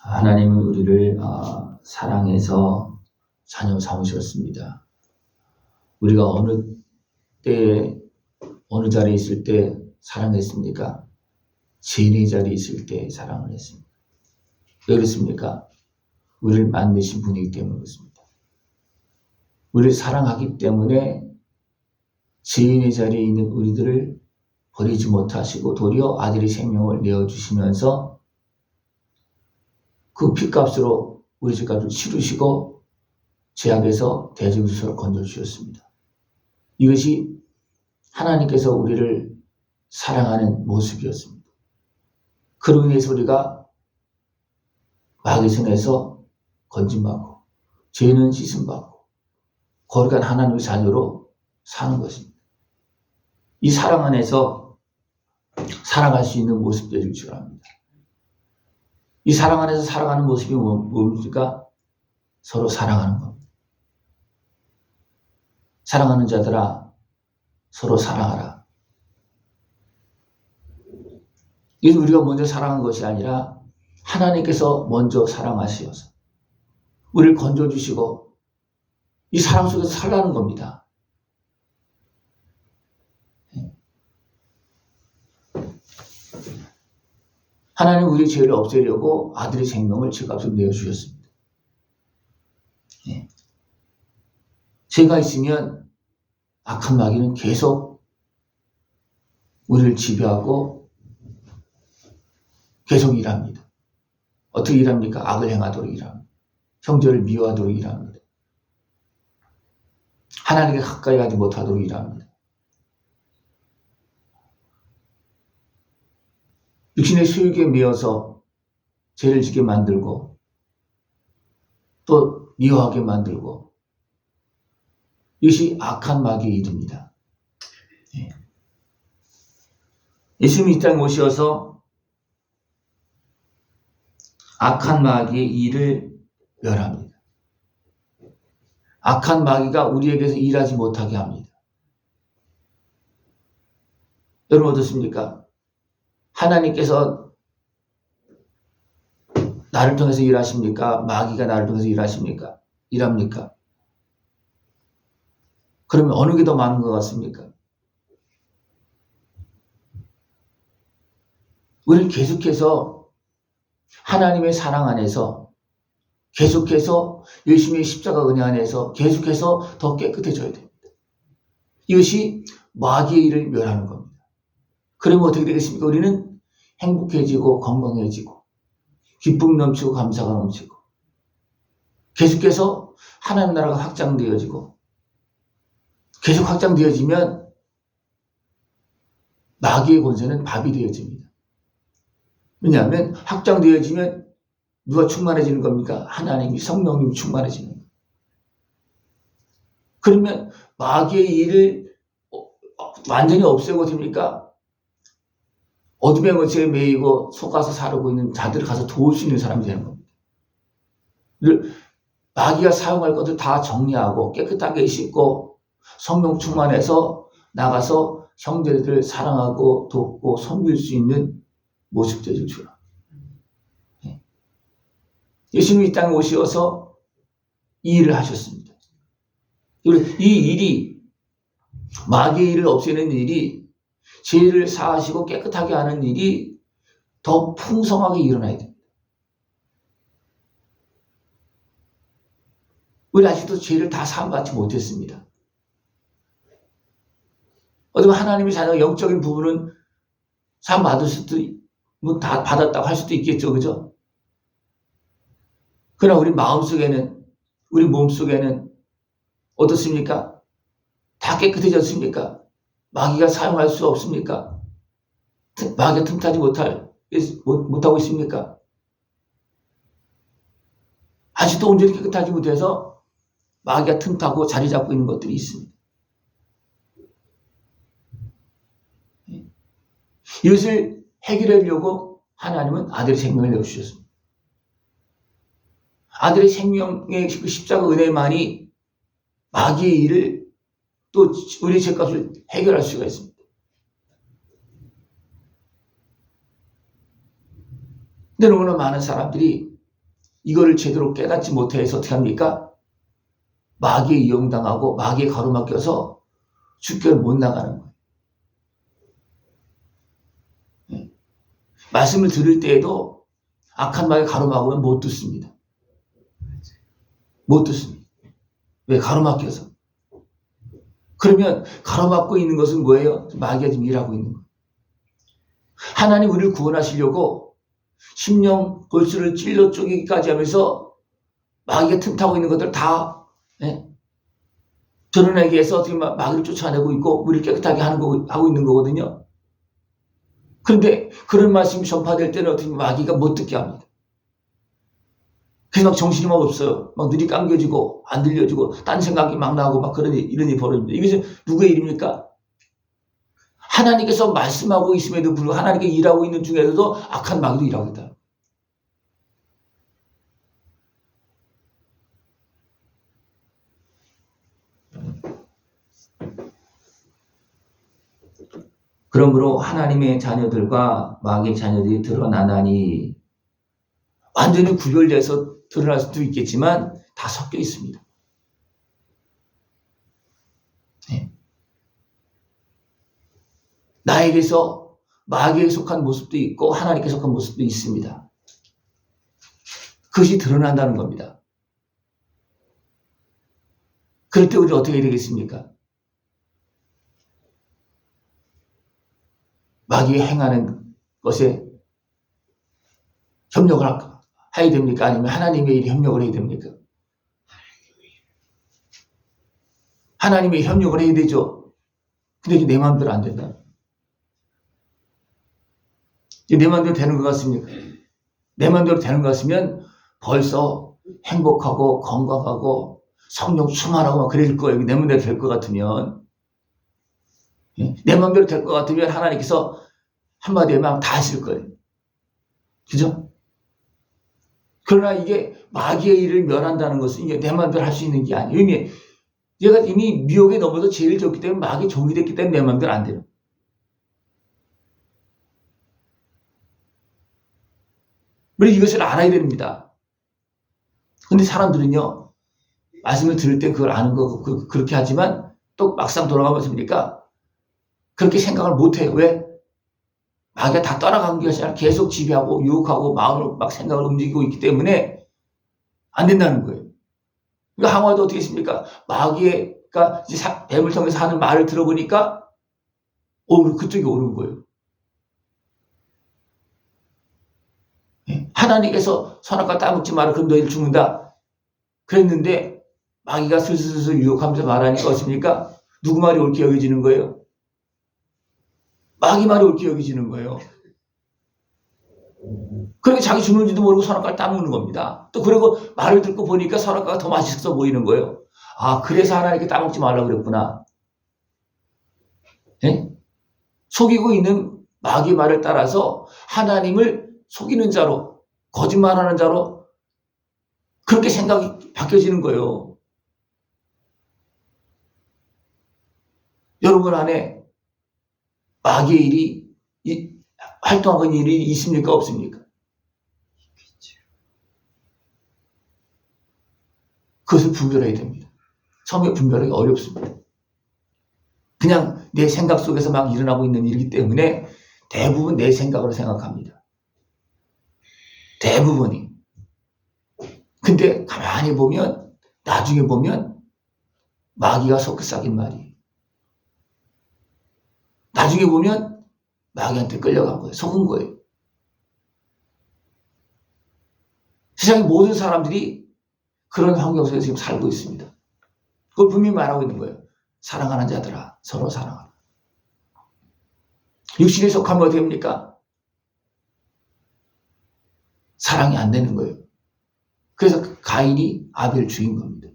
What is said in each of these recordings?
하나님은 우리를 사랑해서 자녀 삼으셨습니다. 우리가 어느 때에 어느 자리에 있을 때 사랑했습니까? 죄인의 자리에 있을 때 사랑을 했습니다. 왜 그렇습니까? 우리를 만드신 분이기 때문에 그렇습니다. 우리를 사랑하기 때문에 죄인의 자리에 있는 우리들을 버리지 못하시고 도리어 아들의 생명을 내어주시면서 그 핏값으로 우리 죄값을 치르시고 죄악에서 대적에서 건져주셨습니다. 이것이 하나님께서 우리를 사랑하는 모습이었습니다. 그로 인해서 우리가 마귀의 손에서 건짐받고 죄는 씻음받고 거룩한 하나님의 자녀로 사는 것입니다. 이 사랑 안에서 살아갈 수 있는 모습들을 주랍니다. 이 사랑 안에서 살아가는 모습이 뭡니까? 서로 사랑하는 겁니다. 사랑하는 자들아 서로 사랑하라. 이것은 우리가 먼저 사랑한 것이 아니라 하나님께서 먼저 사랑하시어서 우리를 건져주시고 이 사랑 속에서 살라는 겁니다. 하나님 우리의 죄를 없애려고 아들의 생명을 죄값으로 내어주셨습니다. 죄가 있으면 악한 마귀는 계속 우리를 지배하고 계속 일합니다. 어떻게 일합니까? 악을 행하도록 일합니다. 형제를 미워하도록 일합니다. 하나님께 가까이 가지 못하도록 일합니다. 육신의 수욕에 매여서 죄를 짓게 만들고 또 미워하게 만들고 이것이 악한 마귀의 일입니다. 예수님이 이 땅에 오셔서 악한 마귀의 일을 멸합니다. 악한 마귀가 우리에게서 일하지 못하게 합니다. 여러분 어떻습니까? 하나님께서 나를 통해서 일하십니까? 마귀가 나를 통해서 일하십니까? 일합니까? 그러면 어느 게 더 많은 것 같습니까? 우리는 계속해서 하나님의 사랑 안에서 계속해서 예수님의 십자가 은혜 안에서 계속해서 더 깨끗해져야 됩니다. 이것이 마귀의 일을 멸하는 겁니다. 그러면 어떻게 되겠습니까? 우리는 행복해지고 건강해지고 기쁨 넘치고 감사가 넘치고 계속해서 하나님 나라가 확장되어지고 계속 확장되어지면 마귀의 권세는 밥이 되어집니다. 왜냐하면 확장되어지면 누가 충만해지는 겁니까? 하나님이 성령님이 충만해지는 겁니다. 그러면 마귀의 일을 완전히 없애고 됩니까? 어둠의 권세에 매이고 속아서 살고 있는 자들을 가서 도울 수 있는 사람이 되는 겁니다. 마귀가 사용할 것을 다 정리하고 깨끗하게 씻고 성령 충만해서 나가서 형제들을 사랑하고 돕고 섬길 수 있는 모습들을 주라. 예수님이 이 땅에 오셔서 이 일을 하셨습니다. 이 일이 마귀의 일을 없애는 일이 죄를 사하시고 깨끗하게 하는 일이 더 풍성하게 일어나야 됩니다. 우리 아직도 죄를 다 사함받지 못했습니다. 어쩌면 하나님의 자녀 영적인 부분은 사함받을 수도 뭐 다 받았다고 할 수도 있겠죠. 그죠? 그러나 우리 마음속에는 우리 몸속에는 어떻습니까? 다 깨끗해졌습니까? 마귀가 사용할 수 없습니까? 마귀가 틈타지 못하고 있습니까? 아직도 온전히 깨끗하지 못해서 마귀가 틈타고 자리 잡고 있는 것들이 있습니다. 이것을 해결하려고 하나님은 아들의 생명을 내어주셨습니다. 아들의 생명의 그 십자가 은혜만이 마귀의 일을 또 우리 죄값을 해결할 수가 있습니다. 근데 너무나 많은 사람들이 이거를 제대로 깨닫지 못해서 어떻게 합니까? 마귀에 이용당하고 마귀에 가로막혀서 주교를 못 나가는 거예요. 말씀을 들을 때에도 악한 마귀에 가로막으면 못 듣습니다. 못 듣습니다. 왜? 가로막혀서. 그러면 가로막고 있는 것은 뭐예요? 마귀가 지금 일하고 있는 거예요. 하나님 우리를 구원하시려고 심령 골수를 찔러 쪼개기까지 하면서 마귀가 틈타고 있는 것들 다 드러내기 위해서 어떻게 마귀를 쫓아내고 있고 우리를 깨끗하게 하고 있는 거거든요. 그런데 그런 말씀이 전파될 때는 어떻게 마귀가 못 듣게 합니다. 그래서 막 정신이 막 없어요. 막 눈이 감겨지고 안 들려지고 딴 생각이 막 나고 막 이런 일이 벌어집니다. 이것은 누구의 일입니까? 하나님께서 말씀하고 있음에도 불구하고 하나님께 일하고 있는 중에서도 악한 마귀도 일하고 있다. 그러므로 하나님의 자녀들과 마귀의 자녀들이 드러나나니 완전히 구별돼서 드러날 수도 있겠지만 다 섞여 있습니다. 네. 나에게서 마귀에 속한 모습도 있고 하나님께 속한 모습도 있습니다. 그것이 드러난다는 겁니다. 그럴 때 우리는 어떻게 되겠습니까? 마귀가 행하는 것에 협력을 해야 됩니까? 아니면 하나님의 일에 협력을 해야 됩니까? 하나님의 협력을 해야 되죠. 근데 이게 내 마음대로 안 된다. 내 마음대로 되는 것 같습니까? 내 마음대로 되는 것 같으면 벌써 행복하고 건강하고 성령 충만하고 막 그럴 거예요. 내 마음대로 될 것 같으면. 내 마음대로 될 것 같으면 하나님께서 한마디 하면 다 하실 거예요. 그죠? 그러나 이게 마귀의 일을 멸한다는 것은 이게 내 마음대로 할 수 있는 게 아니에요. 얘가 이미 미혹에 넘어서 죄를 졌기 때문에 마귀의 종이 됐기 때문에 내 마음대로 안 돼요. 우리 이것을 알아야 됩니다. 근데 사람들은요, 말씀을 들을 때 그걸 아는 거, 그렇게 하지만 또 막상 돌아가면 습니까? 그렇게 생각을 못 해요. 왜? 마귀가 다 떠나간 것이 아니라 계속 지배하고 유혹하고 마음을 막 생각을 움직이고 있기 때문에 안 된다는 거예요. 그러니까 항와도 어떻게 했습니까? 마귀가 뱀을 통해서 하는 말을 들어보니까 그쪽이 옳은 거예요. 하나님께서 선악과 따먹지 마라. 그럼 너희를 죽는다. 그랬는데 마귀가 슬슬슬 유혹하면서 말하니까 어떻습니까? 누구 말이 옳게 여겨지는 거예요? 마귀 말이 옳게 여겨지는 거예요. 그러니까 자기 죽는지도 모르고 선악과를 따먹는 겁니다. 또 그리고 말을 듣고 보니까 선악과가 더 맛있어 보이는 거예요. 아, 그래서 하나님께 따먹지 말라고 그랬구나. 네? 속이고 있는 마귀 말을 따라서 하나님을 속이는 자로, 거짓말하는 자로 그렇게 생각이 바뀌어지는 거예요. 여러분 안에 마귀의 일이 활동하는 일이 있습니까? 없습니까? 그것을 분별해야 됩니다. 처음에 분별하기 어렵습니다. 그냥 내 생각 속에서 막 일어나고 있는 일이기 때문에 대부분 내 생각으로 생각합니다. 대부분이. 근데 가만히 보면 나중에 보면 마귀가 섞어 싹인 말이에요. 나중에 보면 마귀한테 끌려간 거예요. 속은 거예요. 세상의 모든 사람들이 그런 환경 속에서 지금 살고 있습니다. 그걸 분명히 말하고 있는 거예요. 사랑하는 자들아, 서로 사랑하라. 육신에 속하면 어떻게 됩니까? 사랑이 안 되는 거예요. 그래서 가인이 아벨을 죽인 겁니다.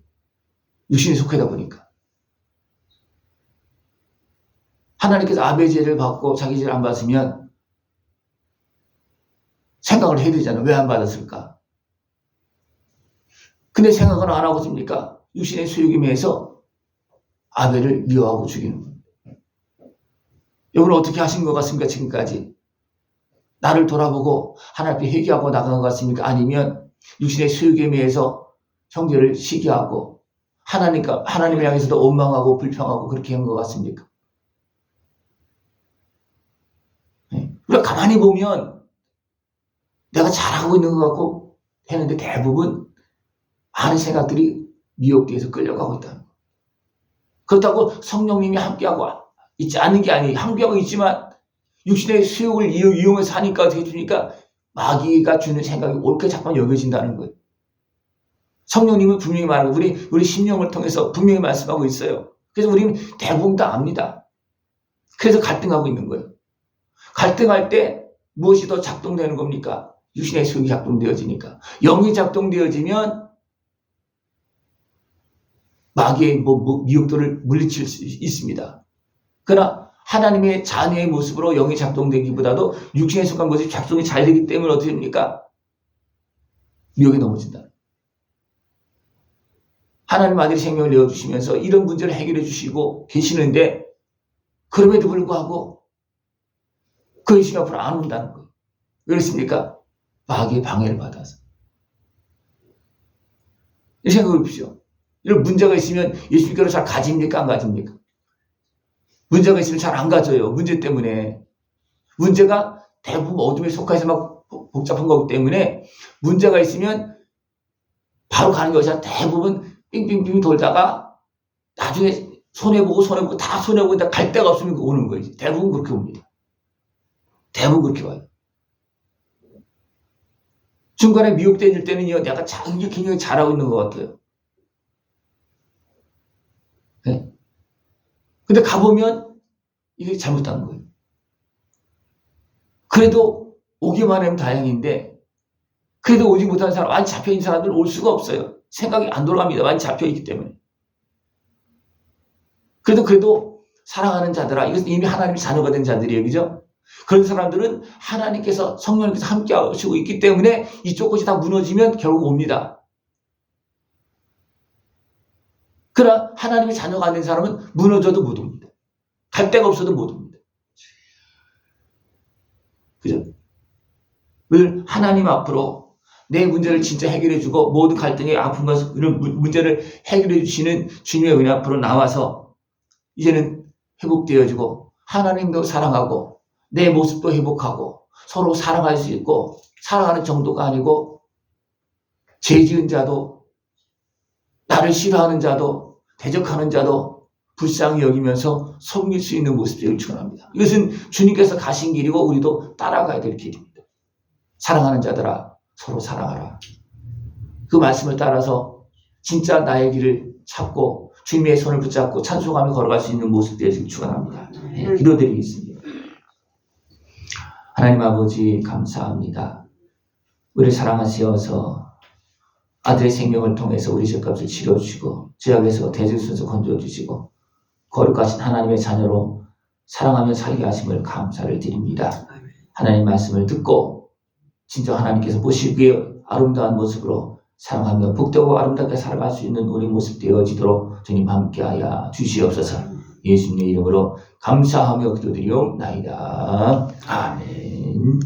육신에 속하다 보니까. 하나님께서 아벨 죄를 받고 자기 죄를 안 받으면 생각을 해야 되잖아요. 왜 안 받았을까? 근데 생각을 안 하고 있습니까? 육신의 소욕에 매여서 아벨을 미워하고 죽이는 겁니다. 여러분 어떻게 하신 것 같습니까? 지금까지 나를 돌아보고 하나님 앞에 회개하고 나간 것 같습니까? 아니면 육신의 수욕에 의해서 형제를 시기하고 하나님을 향해서도 원망하고 불평하고 그렇게 한 것 같습니까? 우리가 가만히 보면 내가 잘하고 있는 것 같고 했는데 대부분 많은 생각들이 미혹되어서 끌려가고 있다는 거예요. 그렇다고 성령님이 함께하고 있지 않는 게 아니에요. 함께하고 있지만 육신의 수욕을 이용해서 하니까 어떻게 주니까 마귀가 주는 생각이 옳게 자꾸 여겨진다는 거예요. 성령님은 분명히 말하고 우리 심령을 통해서 분명히 말씀하고 있어요. 그래서 우리는 대부분 다 압니다. 그래서 갈등하고 있는 거예요. 갈등할 때 무엇이 더 작동되는 겁니까? 육신의 수욕이 작동되어지니까. 영이 작동되어지면 마귀의 미혹도를 물리칠 수 있습니다. 그러나 하나님의 자녀의 모습으로 영이 작동되기보다도 육신에 속한 것이 작동이 잘 되기 때문에 어떻게 됩니까? 미혹에 넘어진다. 하나님 아들이 생명을 내어주시면서 이런 문제를 해결해 주시고 계시는데 그럼에도 불구하고 그 예수님 앞으로 안 온다는 거예요. 왜 그렇습니까? 마귀의 방해를 받아서. 생각해 보십시오. 이런 문제가 있으면 예수님께로 잘 가집니까? 안 가집니까? 문제가 있으면 잘 안 가져요. 문제 때문에. 문제가 대부분 어둠에 속해서 막 복잡한 거기 때문에 문제가 있으면 바로 가는 것이 아니라 대부분 빙빙빙 돌다가 나중에 손해보고 다 손해보고 갈 데가 없으면 오는 거예요. 대부분 그렇게 옵니다. 대부분 그렇게 와요. 중간에 미혹될 때는요, 내가 굉장히 잘하고 있는 것 같아요. 네? 근데 가보면 이게 잘못한 거예요. 그래도 오기만 하면 다행인데, 그래도 오지 못하는 사람, 많이 잡혀있는 사람들은 올 수가 없어요. 생각이 안 돌아갑니다. 많이 잡혀있기 때문에. 그래도 사랑하는 자들아, 이것은 이미 하나님의 자녀가 된 자들이에요. 그죠? 그런 사람들은 하나님께서 성령님께서 함께 하시고 있기 때문에 이쪽 것이 다 무너지면 결국 옵니다. 그러나 하나님의 자녀가 안 된 사람은 무너져도 못 옵니다. 갈 데가 없어도 못 옵니다. 그죠? 늘 하나님 앞으로 내 문제를 진짜 해결해주고 모든 갈등의 아픈 것을 이런 문제를 해결해 주시는 주님의 은혜 앞으로 나와서 이제는 회복되어지고 하나님도 사랑하고 내 모습도 회복하고 서로 사랑할 수 있고 사랑하는 정도가 아니고 죄 지은 자도 나를 싫어하는 자도 대적하는 자도 불쌍히 여기면서 섬길 수 있는 모습들을 축원합니다. 이것은 주님께서 가신 길이고 우리도 따라가야 될 길입니다. 사랑하는 자들아 서로 사랑하라. 그 말씀을 따라서 진짜 나의 길을 찾고 주님의 손을 붙잡고 찬송하며 걸어갈 수 있는 모습들을 축원합니다. 네, 기도드리겠습니다. 하나님 아버지 감사합니다. 우리를 사랑하시어서 아들의 생명을 통해서 우리 죄값을 치러주시고 죄악에서 대적에서 건져주시고 거룩하신 하나님의 자녀로 사랑하며 살게 하심을 감사를 드립니다. 하나님 말씀을 듣고 진짜 하나님께서 보시기에 아름다운 모습으로 사랑하며 복되고 아름답게 살아갈 수 있는 우리 모습 되어지도록 주님 함께하여 주시옵소서. 예수님의 이름으로 감사하며 기도드리옵나이다. 아멘.